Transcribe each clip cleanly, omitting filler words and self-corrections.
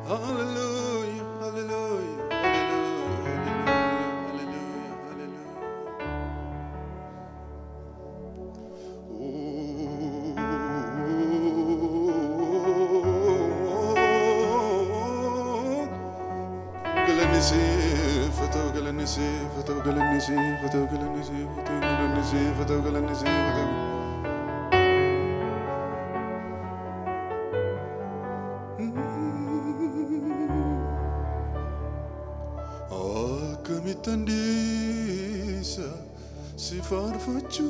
Hallelujah, hallelujah, hallelujah, hallelujah, hallelujah. Galanisi, Fato Galanisi, Fato Galanisi, Fato Galanisi, Fato Galanisi, Fato Galanisi, Fato. Akamitandisa si farfachu,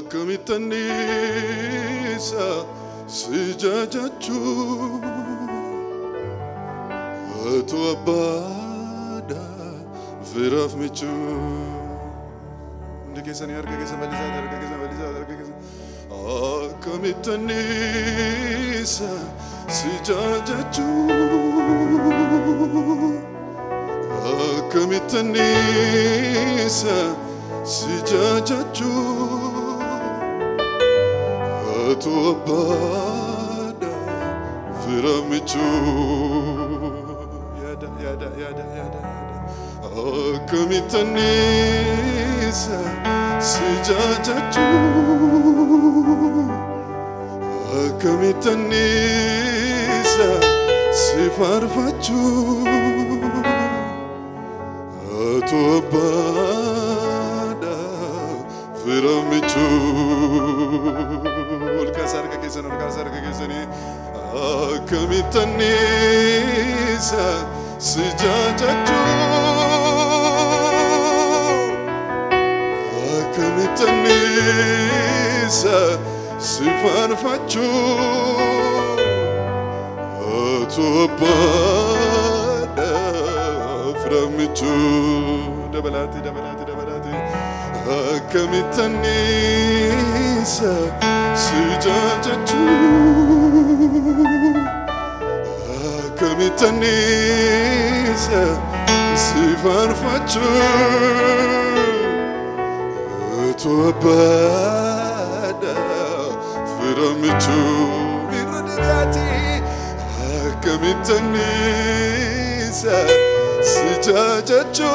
akamitandisa si jajachu, atu abada viraf michu. Ndike sani arka kesa balizada, arka kesa balizada, arka kesa. Akamitandisa si jajachu, akamitandisa si jajachu, atu abada viramichu. Yada yada yada yada yada. Akamitandisa si jajachu, akamitandisa si farfachu, atu abada viramichu. Ulkasar ka kesani. Akamitandisa si jajachu, akamitandisa si farfachu, atu abada viramichu. Dabalati, dabalati, dabalati. Akamitandisa si jajachu, akamitandisa si farfachu, atu abada viramichu. Birodati, akamitandisa si jajachu,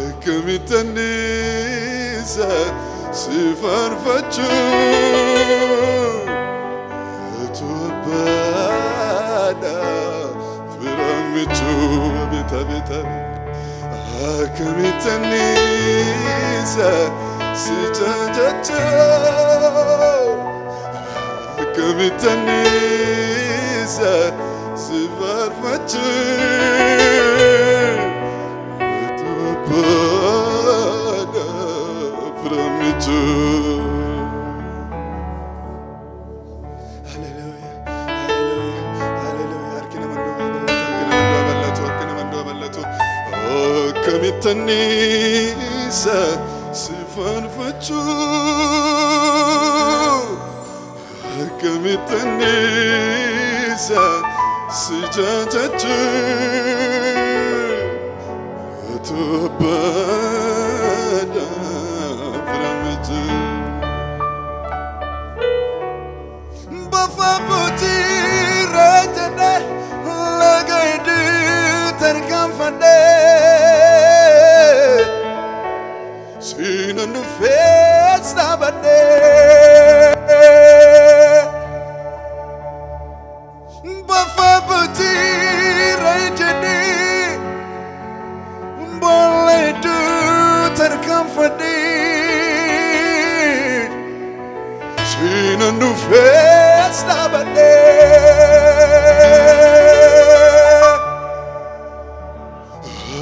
akamitandisa si farfachu, atu abada viramichu. Bita bita. Akamitandisa si jajachu, akamitandisa si farfachu, atu abada viramichu. Hallelujah, hallelujah, hallelujah. Arkina mando ballatu. Akamitandisa si farfachu, akamitandisa si jajachu, atu abada viramichu. Bafabuti retene lagaidu terkamfade, sinan festa bade. Bafabuti retene boleh du terkamfade, sinan festa bade.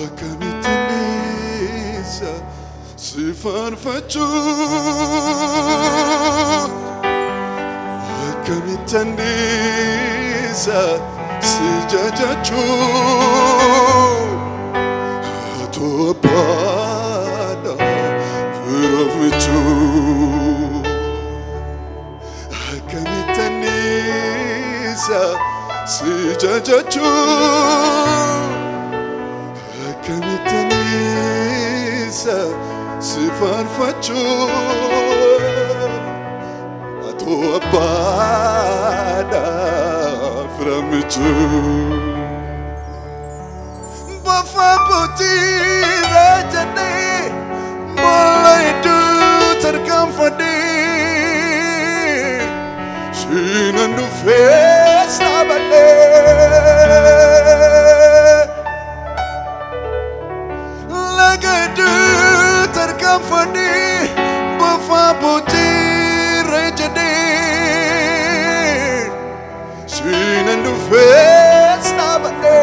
Akamitandisa si farfachu, akamitandisa si jajachu, atu abada viramichu. Akamitandisa si jajachu, akamitandisa si farfachu, atu to abada from you. Bafabuti rajane, mulai du terkamfadi. Sinan du face nabane, lagi du terkamfadi. Bafabuti rajane, sinan du face nabane.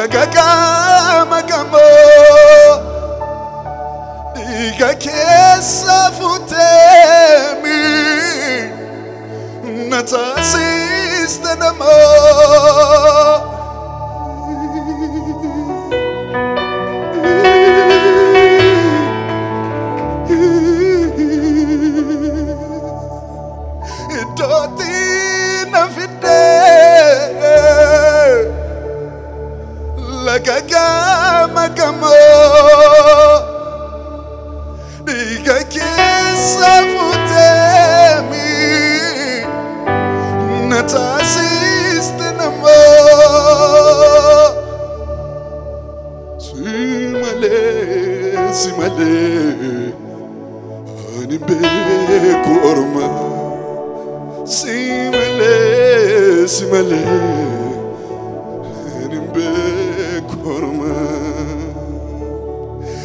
Lagagama gamo Diga kesa futemi Natasiste namo Doti na fide Lagagama gamo Diga kesa futemi Natasiste namo Simale Animbe korma Simale Animbe korma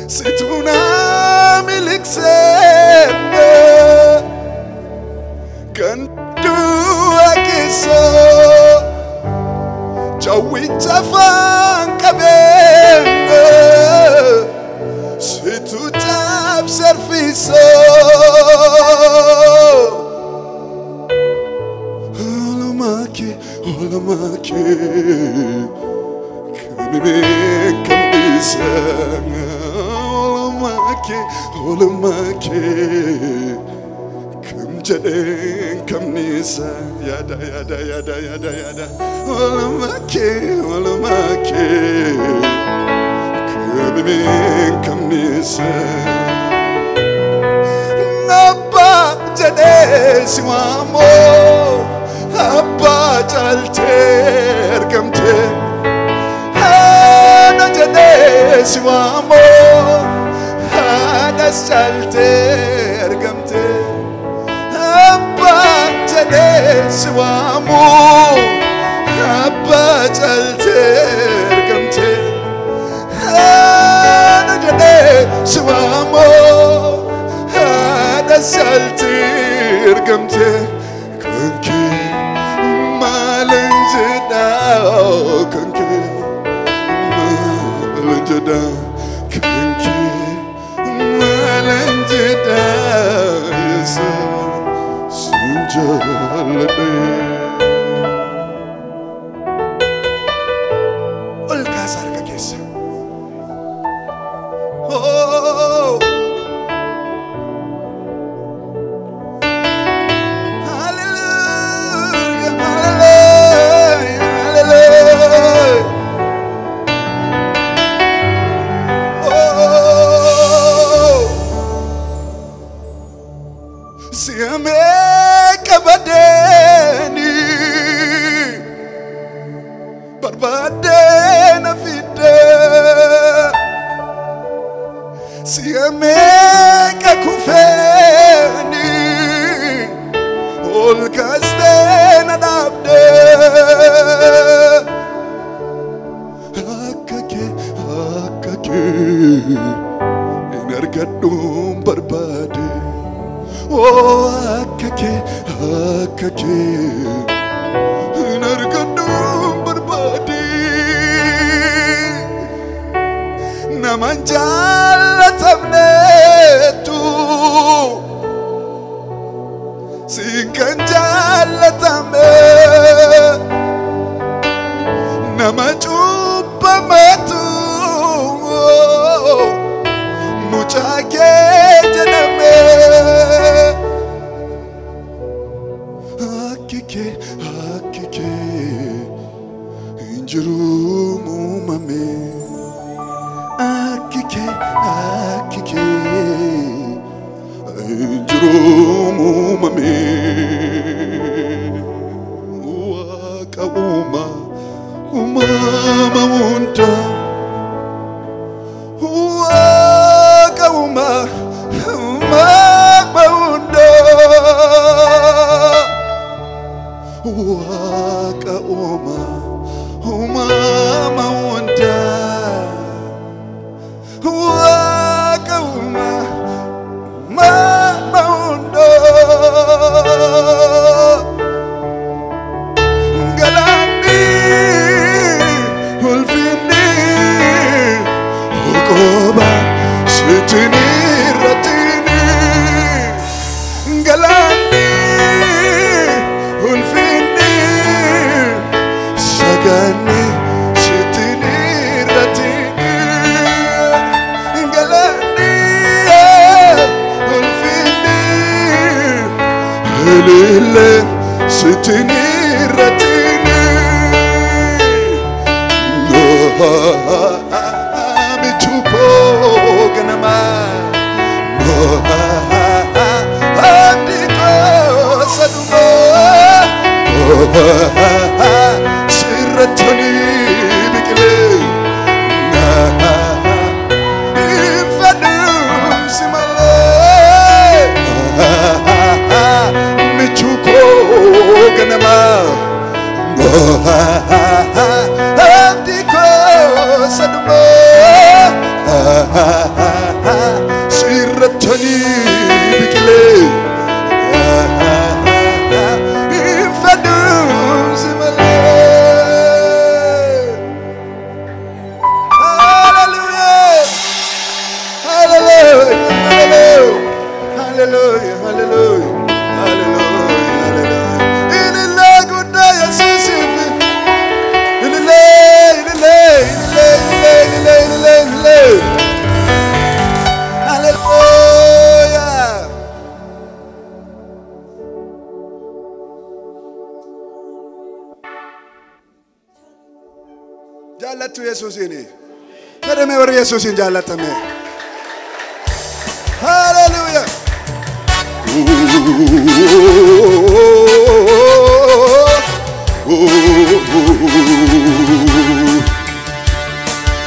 Situna milikseme Kandu akiso Jawita fankabenge Situ tab serviso Olamake Kamime kamisa Olamake Kamjade kamnisa Yada Olamake Kamime kamnisa Napa jade siwamo Abba jalter gamte Hada jade siwamo Hada jalter gamte Abba jade siwamo Abba jalter gamte Hada jade siwamo Hada jalter gamte Kanki malanjada kanki malanjada kanki malanjada yesa sunjalade olka sarga kesa oh Siame kabadeni Barbadena fide Siame kakufeni Olkastena dabde Akake Inargadum barbade Oh, akake Nargadum berbadi Naman jalatamne tu Singkan jalatame Nama cuba matu Mucake janame Akike Injuru mumame Akike Injuru mumame Waka uma maunta Waka uma maunta Waka uma maunta Waka uma maunta Galandi ulfini Goba Sitini Ratini Galani Ulfini Sagani Sitini Ratini Galani Ulfini Helile Sitini Ratini Mitupo Ganama Adiko Sadumo Siratoni Bikile Ifadu Simale Mitupo Ganama Adiko Sadumo Siratoni Bikile Ifadu Simale. Hallelujah, hallelujah, hallelujah, hallelujah, hallelujah, hallelujah. In the lag of Jesus, in the lay, hallelujah. Jallatu Jesus ini. Nada me ori Jesus in jallatame. Hallelujah.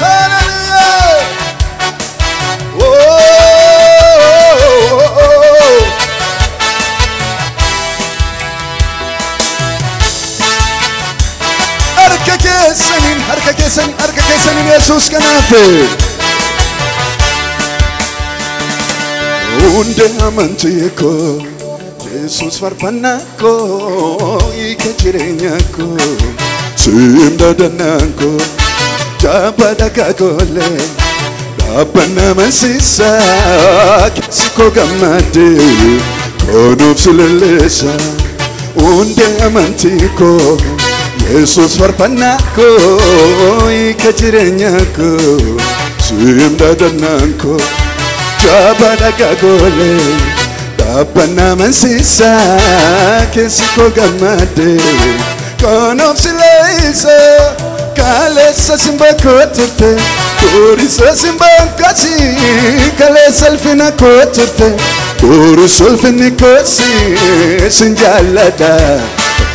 Hallelujah. Arka kesanin Jesus kanafe. Unde amantiko Jesus farfanako ikachirengako simdadanako jabadakakole dabana masisa kisiko gamade konof sulelesa. Unde amantiko Jesus farfanako ikachirengako simdadanako jabadakakole dabana masisa kisiko gamade konof sulelesa. Kalesa simba koturte Kurisa simba kasi Kalesa alfina koturte Kurus alfini kosi Sinjalada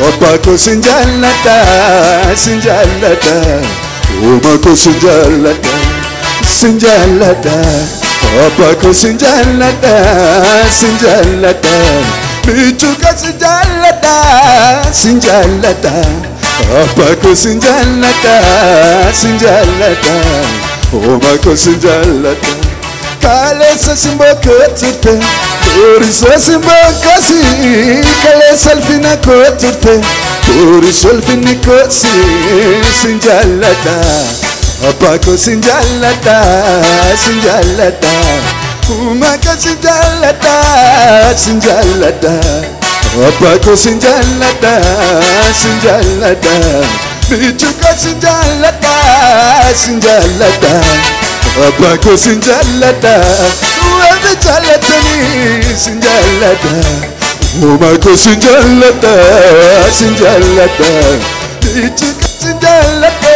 Opako sinjalada Sinjalada Umako sinjalada Sinjalada Opako sinjalada Sinjalada Bichuka sinjalada Sinjalada Apako sinjalada, sinjalada, omako sinjalada. Kalesa simba koturte, kurisa simba kasi. Kalesa alfina koturte, kurisa alfini kosi. Sinjalada, apako sinjalada, sinjalada, omako sinjalada, sinjalada. Apako sinjalada, sinjalada, bichuka sinjalada, sinjalada. Apako sinjalada, uwe jalatani sinjalada. Umako sinjalada, sinjalada, bichuka sinjalada.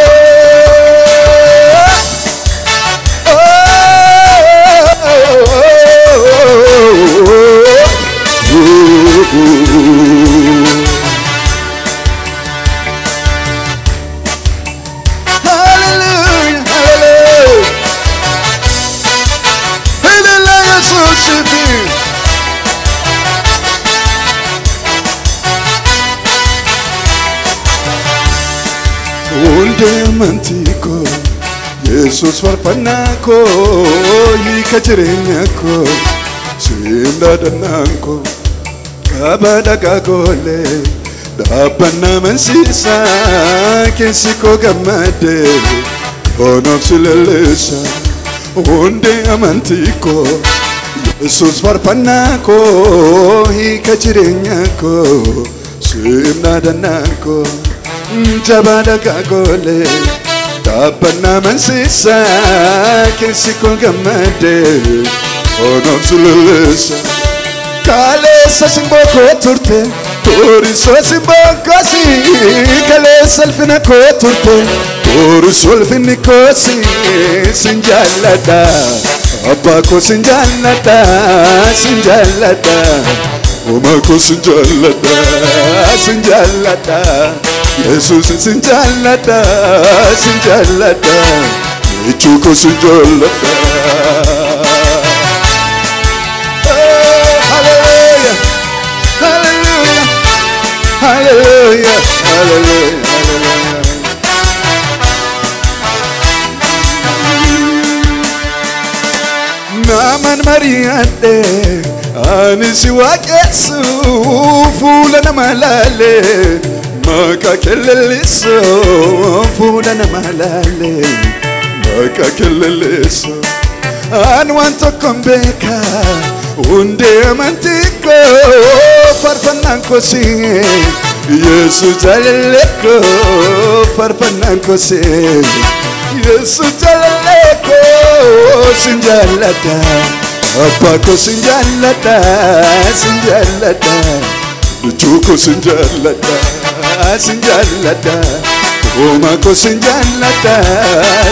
Hallelujah, hallelujah. Hallelujah, so shippy. Unde mantiko Jesus farfanako yikachirenyako simdadanako abadakakole dabana mansisa kesiko gamade konof sulelesa. Onde amantiko Yesus farpannako Hika jireenyako Simna dannako Jabada kagole Tabanna mansisa Kesiko gamade Onom sululisa Kalesa simboko turte Toriso simboko si Kalesa alfina ko turte Toriso alfini ko si Sinjalada Abba ko sinjalada Sinjalada Oma ko sinjalada Sinjalada Jesus sinjalada Sinjalada Ichu ko sinjalada Hallelujah, hallelujah, hallelujah. Naman Mariante, Anisi wakesu, fula na malale, makakeleliso, fula na malale, makakeleliso. Anwanto kombeka, unde amantiko, farfananko singe. Yesus jaleleko, farfananko singe. Yesus jaleleko, sinjalada. Apako sinjalada, sinjalada. Chuko sinjalada, sinjalada. Omako sinjalada,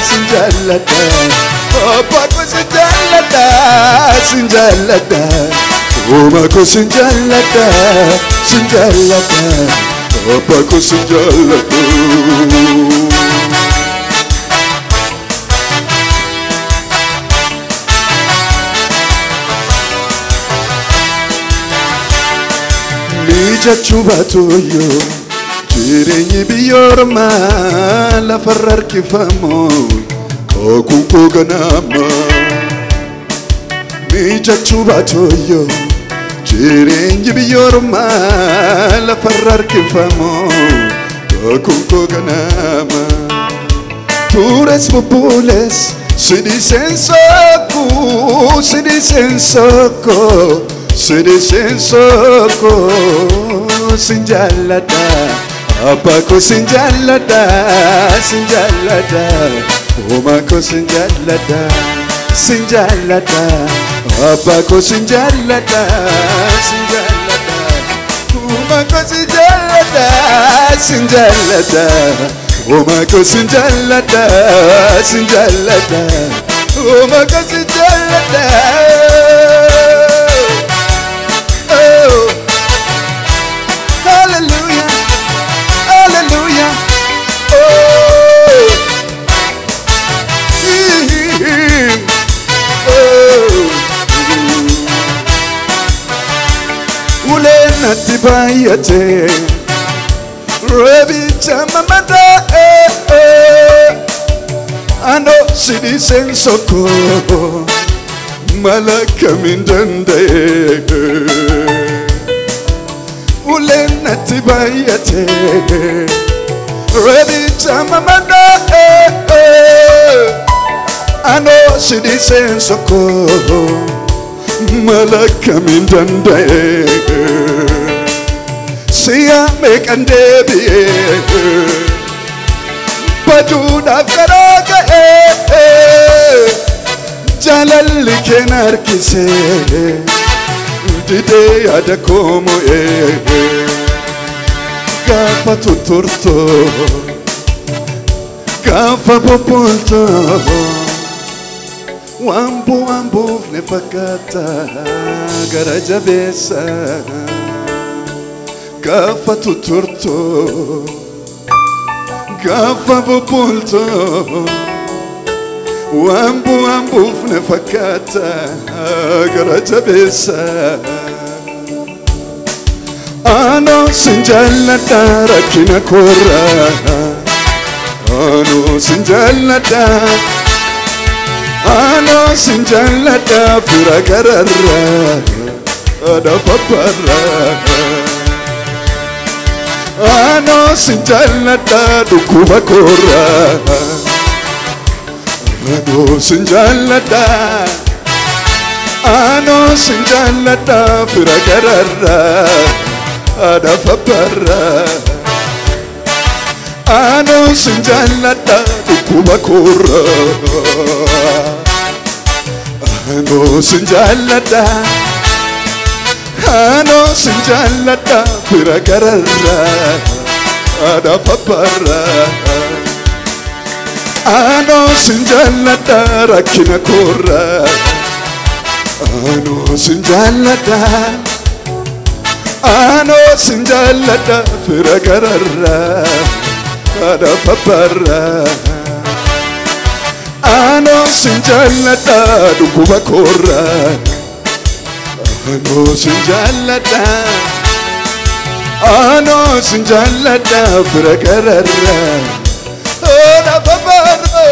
sinjalada. Apako sinjalada, sinjalada. Omako sinjalada, sinjalada. Apako sinjalada. Mija chubatoyo, jireenyi biyyoorma lafarra harkifamoo. Okuko ganama Mija chubatoyo Jireenyi biyyoorma lafarra harkifamoo. Okuko ganama Tures popules Sidisensoko Sidisensoko Sidisensoko Sinjalada Apako sinjalada Sinjalada Omako sinjalada Sinjalada Apako sinjalada Sinjalada Omako sinjalada Sinjalada Omako sinjalada Sinjalada Omako sinjalada Oh Hallelujah Hallelujah Tibayate Rebi chamamada Ano sidisensoko Malaka mindande Ulena tibayate Rebi chamamada Ano sidisensoko Malaka mindande Siya make and debi Paduda feraga Jalal kenar kise Dide ada como Gafa tuturto Gafa populto Wambu wambu nefakata Garaja besa Gafa tuturto Gafa populto Wambu wambu nefakata Garaja besa Ano sinjalada rakina kora Ano sinjalada Ano sinjalada firagarara Ada papara Ano sinjalada dukuba kora Ano sinjalada, ano sinjalada, fira garara, ada fapara. Ano sinjalada, dukuba kora. Ano sinjalada, ano sinjalada, fira garara, ada fapara. Ano sinjalada rakina kora. Ano sinjalada, ano sinjalada fira garara ada papara. Ano sinjalada dukuba kora. Ano sinjalada, ano sinjalada fira garara ada papara.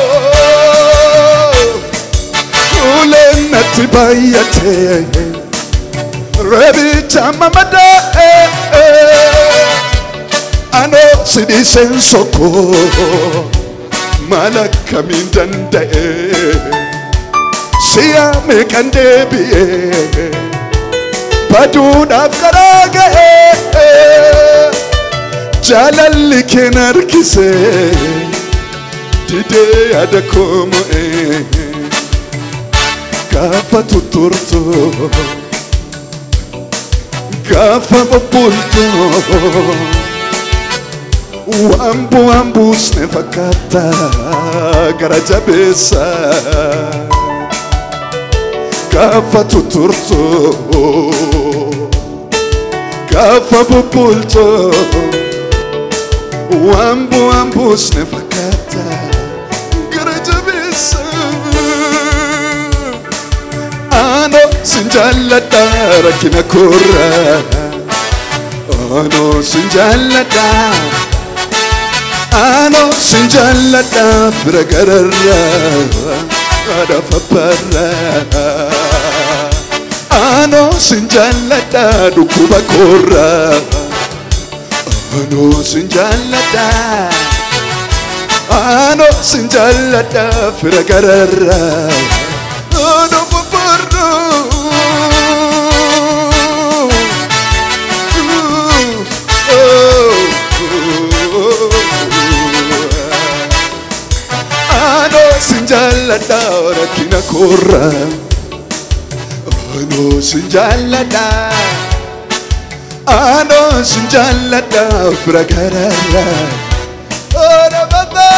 Ulenati bayate Rebi chamamada Ano sidi sensoko Malaka mindande Siya mekande biye Badu nafkaraga Jalali kenarkise Dide adakomo Gafa tuturto Gafa populto Wambu wambu snefakata Garaja besa Gafa tuturto Gafa populto Wambu wambu snefakata Garaja besa Ano sinjalada rakina kora. Ano sinjalada, ano sinjalada fira garara ada fapara. Ano sinjalada dukuba kora. Ano sinjalada, ano sinjalada fira garara ada fapara. Ano sinjalada rakina kora. Ano sinjalada, ano sinjalada fira garara ada fapara.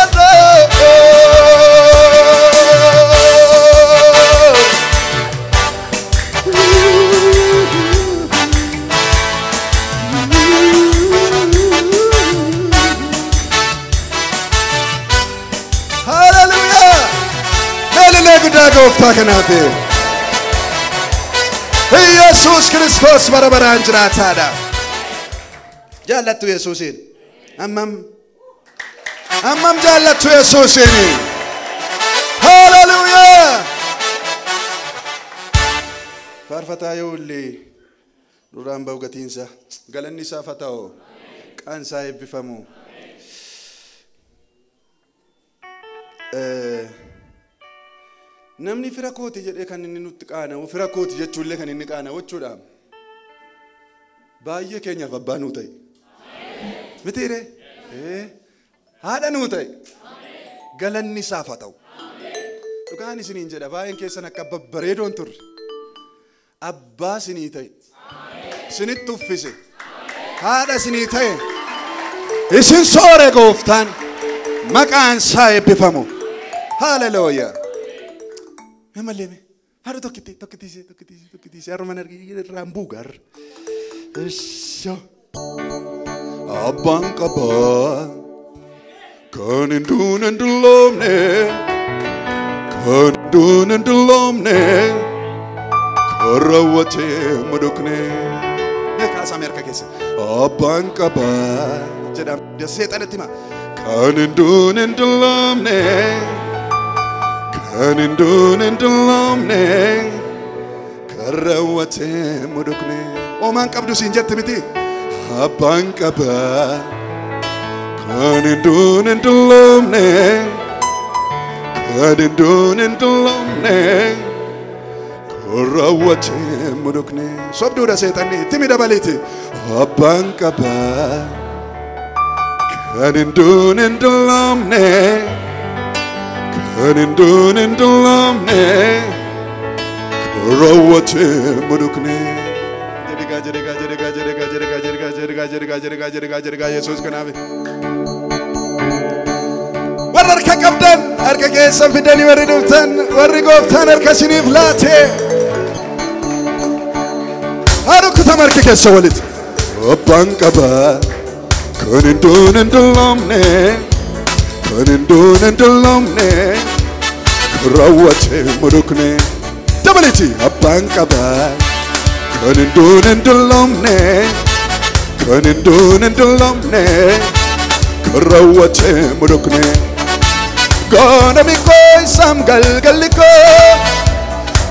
Takanafi Jesus Christos barabaran jiratada. Jaallattu Yesuusin. Ammam jaallattu Yesuusin. Hallelujah. Faarfataa yoollee duraan ba'u gatiinsa galanni isaa fata'u qaansaa eebbifamu. Namni fira kooti jedhee kan inni nutti qaana'u fira kooti jechuullee kan inni qaana'u jechuudha. Baay'ee keenyaaf abbaa nuu ta'e. Mitiire? Haadha nuu ta'e. Galanni isaaf haa ta'u. Dhugaan isiniin jedha baay'een keessan akka babbareedoon turre. Abbaa isinii ta'e. Isinitti uffise. Haadha isinii ta'e. Isin soore gooftaan maqaan isaa eebbifamu. Hallelujah. Memaleme. Haru tokkitisi. Arman argi rambugar. Eso. Abang kaba. Kanindun and delomne. Kanindun and delomne. Karawate mudukne. Nekasa Amerika kese. Abang kaba. Jadam dia setan etima. Kanindun and delomne. Kanindun and delomne. Karawate mudukne. Oman kabdu sinjat miti. Abang kaba. Kanindun and delomne. Kadindun indulomne Korawate mudukne Sobdu da setani timida baliti Abankaba Kadindun indulomne Kadindun indulomne Korawate mudukne Jesus kanabe wararka qabdan arka keessa fidani warri dhuftan warri gooftaan harka isiniif laate harukutam harka keessa walit abbaan qaba kan hinduun hindulloomne raawwate mudukne dabaliti abbaan qaba kan hinduun hindulloomne raawwate mudukne Gonna be going some galgaliko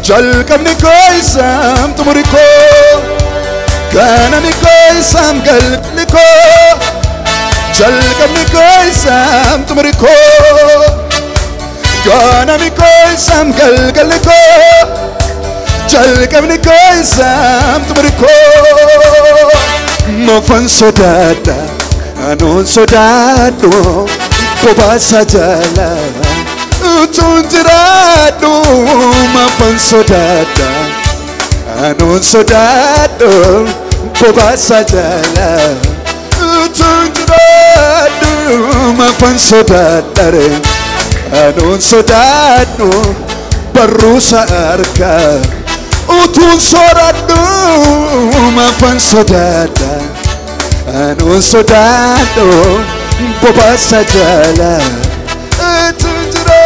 Jalkamni koi sam tumuriko Gonna be going some galgaliko Jalkamni koi sam tumuriko Gonna be going some galgaliko Jalkamni koi sam tumuriko No fun sodada anon sodado Pobasa jala Utunjirado Mapan sodada Anon sodado Pobasa jala Utunjirado Mapan sodada Anon sodado Barusa arka Utun sodado Mapan sodada Anon sodado Pobasa jala Tunjirado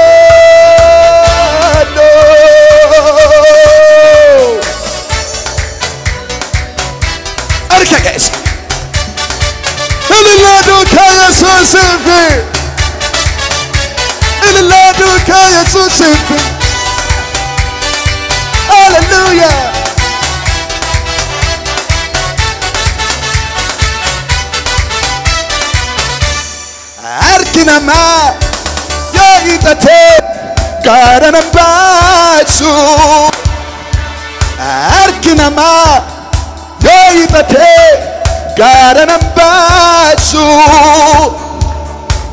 Arka guys Ililadu kaya susifi Ililadu kaya susifi Hallelujah Arkinama Yahitate Karanambasu Arkinama Yahitate Karanambasu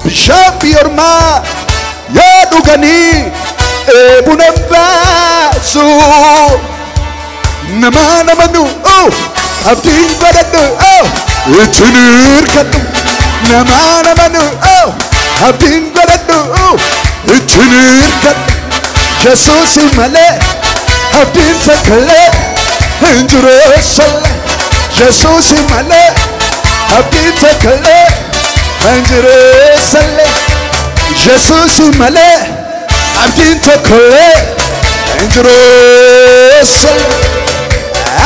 Bishop Yorma Yadugani Ebunambasu Namanamanu Oh Abdin Badadu Oh Itinir Katu Namanamanu Oh Abdin Badadu Oh Itinir Katu Jesus Imale Abdin Sakale Jerusalem Jesus Imale Abdin Sakale Jerusalem Jesus Imale Abdin Sakale Jerusalem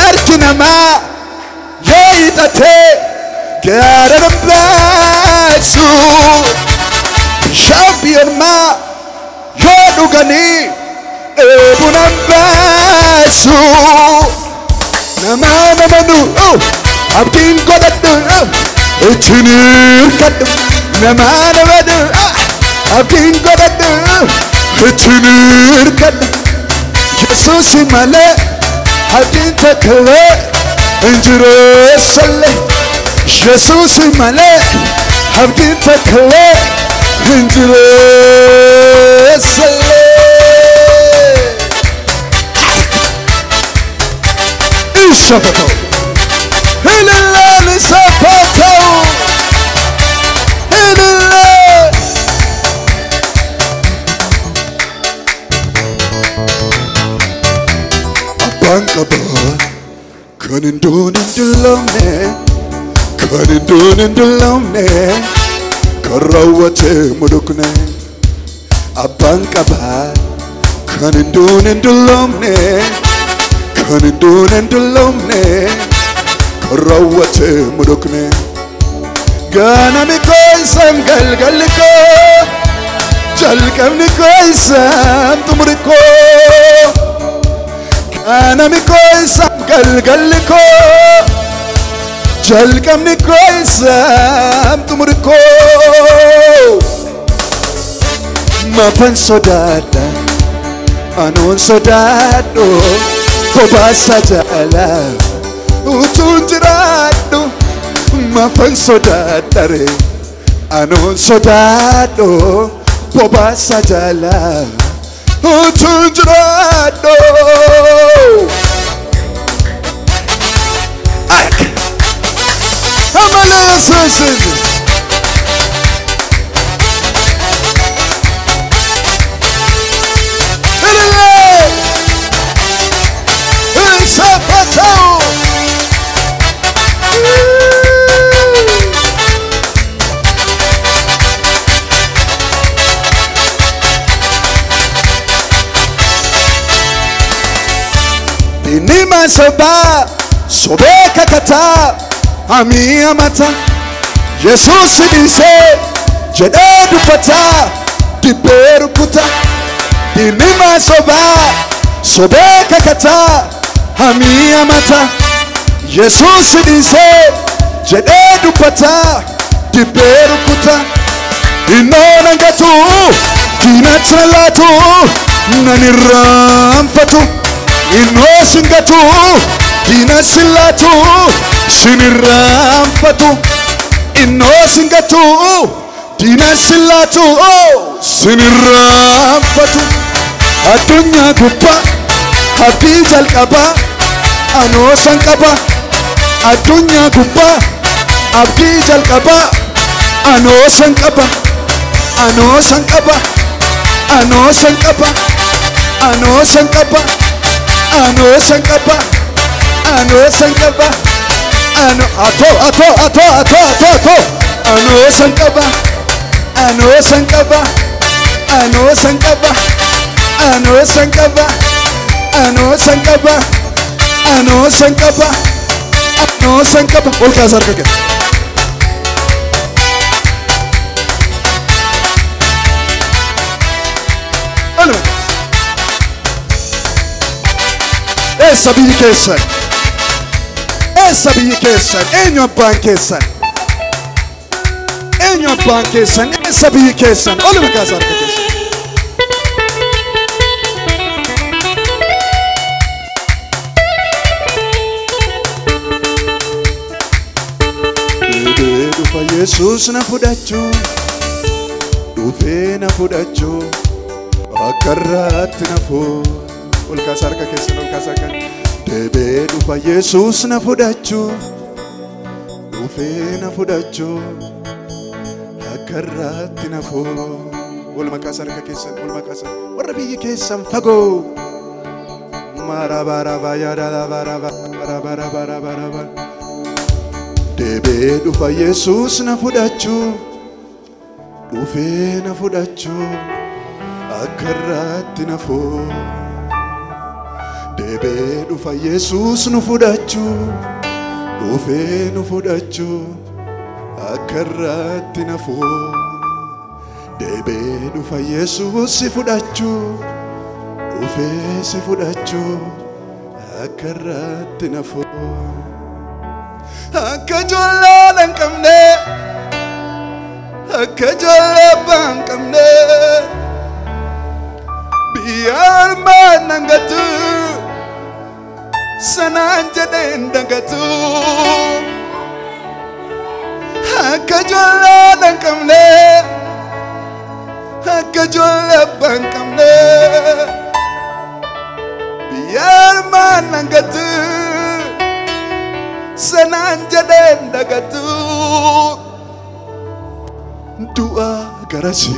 Arkinama Yahitate Karanambasu Champion ma Yodugani Ebunambasu Namanamanu Oh Abdin Godadu Oh Echinir Kadu Namanamanu Abdin Godadu Echinir Kadu Jesus Imale Abdin Takale Jerusalem Jesus Imale Abdin Takale Jerusalem Ishapato Hililani Sapato Hililani Abankaba Kanindun indulomne Kanindun indulomne Karawate mudukne Abankaba Kanindun indulomne Kanindun indulomne Karawate mudukne Gana mi koisam galgaliko Jalkam ni koisam tumuriko Gana mi koisam galgaliko Jalkam ni koisam tumuriko mafan sodada anon sodado kobasa jala utunjirado mafan sodadare anon sodado kobasa jala utunjirado ak amale sese Nima soba sobeka kata ami amata Jesus dise jeda dupata diberu kuta nima soba sobeka kata ami amata Jesus dise jeda dupata diberu kuta inona ngatu dinatsalatu naniramfatu Inosingatu dinasilatu siniramfatu Inosingatu dinasilatu siniramfatu Adunya gupa habi jalqaba anosan qaba Adunya gupa habi jalqaba anosan qaba anosan qaba anosan qaba anosan qaba ano sankaba ano sankaba ano ato ano sankaba ano sankaba ano sankaba ano sankaba ano sankaba ano sankaba ano sankaba olka sarkake ano essa biyyi keessan eenyu abbaan keessan essa biyyi keessan oluma kaasa harka keessan dhufa Yesuus na fudhachuu dhufee na fudhachuu akka irratti na fuu ol kaasa harka keessan ol kaasa kan Debe dhufa Yesuus na fudhachuu dhufee na fudhachuu akka irratti na fuu ol makaasa harka keessan ol makaasa warra biyyi keessan fagoo marabaraba yadalabaraba Debe dhufa Yesuus na fudhachuu dhufee na fudhachuu akka irratti na fuu Debe dhufa Yesuus nu fudhachuu dhufee nu fudhachuu akka irratti na fuu Debe dhufa Yesuus si fudhachuu dhufee si fudhachuu akka irratti na fuu akka ijoollee hin qabne akka ijoollee abbaa hin qabne biyya armaan nangatu Sanan jaden dangatu akka ijoollee hin qabne akka ijoollee abbaa hin qabne biyya armaan nangatu sanan jaden dangatu du'a garasi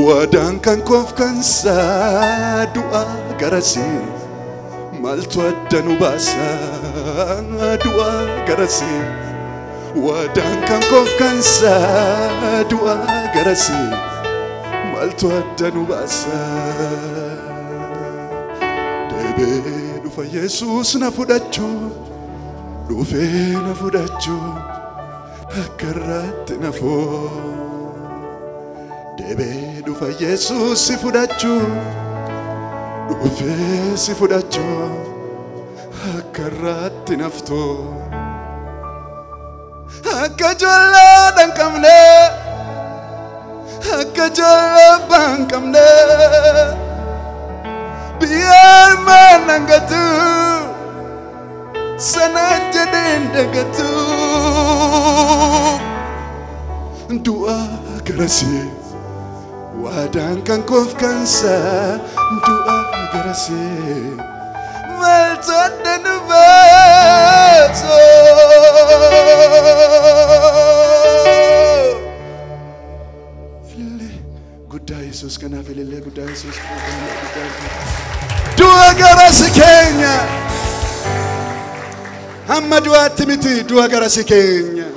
waadaan kan koof kansa du'a garasi Maltu addanu basa dua garasi waadaan kan koof kansa dua garasi maltu addanu basa Debe dhufa Yesuus na fudhachuu dhufee na fudhachuu akka irratti na fuu Debe dhufa Yesuus si fudhachuu dhufee si fudhachuu akka irratti naftu akka ijoollee hin qabne akka jalabang kamne biar manangatu sana jadin dagatu dua garasi wadang kang kof kansa dua garasi maltat dan baso Gudda Yesus kana filile gudda Yesus dua garasi Kenya amma dua timiti dua garasi Kenya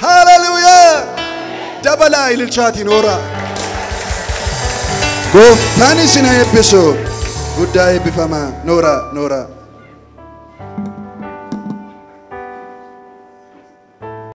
hallelujah dabala ilil chati nora go tani sina episo gudda ebifama nora